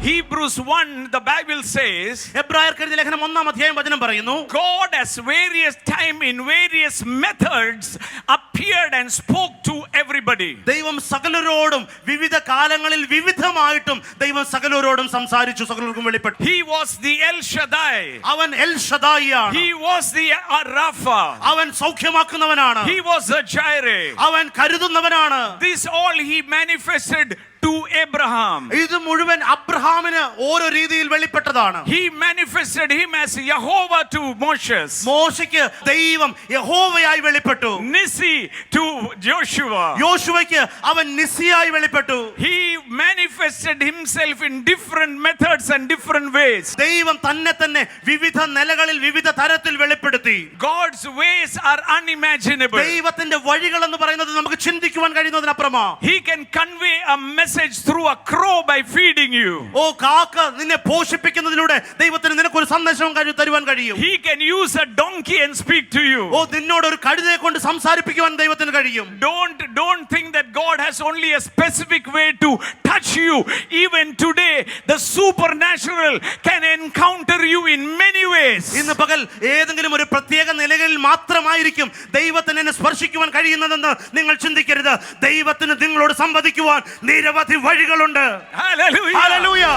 Hebrews 1, the Bible says, എബ്രായർക്ക് എഴുതിയ ലേഖനം 1-ാം അധ്യായം വചനം പറയുന്നു, God has various time in various methods appeared and spoke to everybody. ദൈവം സകലരോടും വിവിധ കാലങ്ങളിൽ വിവിധമായിട്ടും ദൈവം സകലരോടും സംസാരിച്ചു, സകലർക്കും വെളിപ്പെട്ടു. He was the El Shaddai. അവൻ L ഷദായിയാണ്. He was the Rapha. അവൻ സൗഖ്യമാക്കുന്നവനാണ്. He was a Jireh. അവൻ കരുതുന്നവനാണ്. This all he manifested to Abraham. ഇത് മുഴുവൻ അബ്രഹാമിന് ഓരോ രീതിയിൽ വെളിപ്പെട്ടതാണ്. He manifested him as Jehovah to Moses. മോശയ്ക്ക് ദൈവം യഹോവയായി വെളിപ്പെട്ടു. Nissi to Joshua. യോശുവയ്ക്ക് അവൻ നിസ്സിയായി വെളിപ്പെട്ടു. He manifested himself in different methods and different ways. ദൈവം തന്നെ വിവിധ നിലകളിൽ വിവിധ തരത്തിൽ വെളിപ്പെടുത്തി. God's ways are unimaginable. ദൈവത്തിന്റെ വഴികൾ എന്ന് പറയുന്നത് നമുക്ക് ചിന്തിക്കുവാൻ കഴിയുന്നതിനപ്പുറമാ. He can convey a message through a crow by feeding you. ഓ കാക്ക നിന്നെ പോഷിപ്പിക്കുന്നതിലൂടെ ദൈവത്തിന് നിനക്ക് ഒരു സന്ദേശം തരുവാൻ കഴിയും. He can use a donkey and speak to you. ഓ നിന്നോട് ഒരു കഴുതയെ കൊണ്ട് സംസാരിപ്പിക്കുവാൻ ദൈവത്തിന് കഴിയും. Don't think that God has only a specific way to touch you. Even today the supernatural can encounter you in many ways. ഇന്ന് പകൽ ഏതെങ്കിലും ഒരു പ്രത്യേക നിലകളിൽ മാത്രമായിരിക്കും ദൈവത്തിന് എന്നെ സ്പർശിക്കുവാൻ കഴിയുന്നതെന്ന് നിങ്ങൾ ചിന്തിക്കരുത്. ദൈവത്തിന് നിങ്ങളോട് സംവദിക്കുവാൻ നിരവധി വഴികളുണ്ട്. Hallelujah. Hallelujah.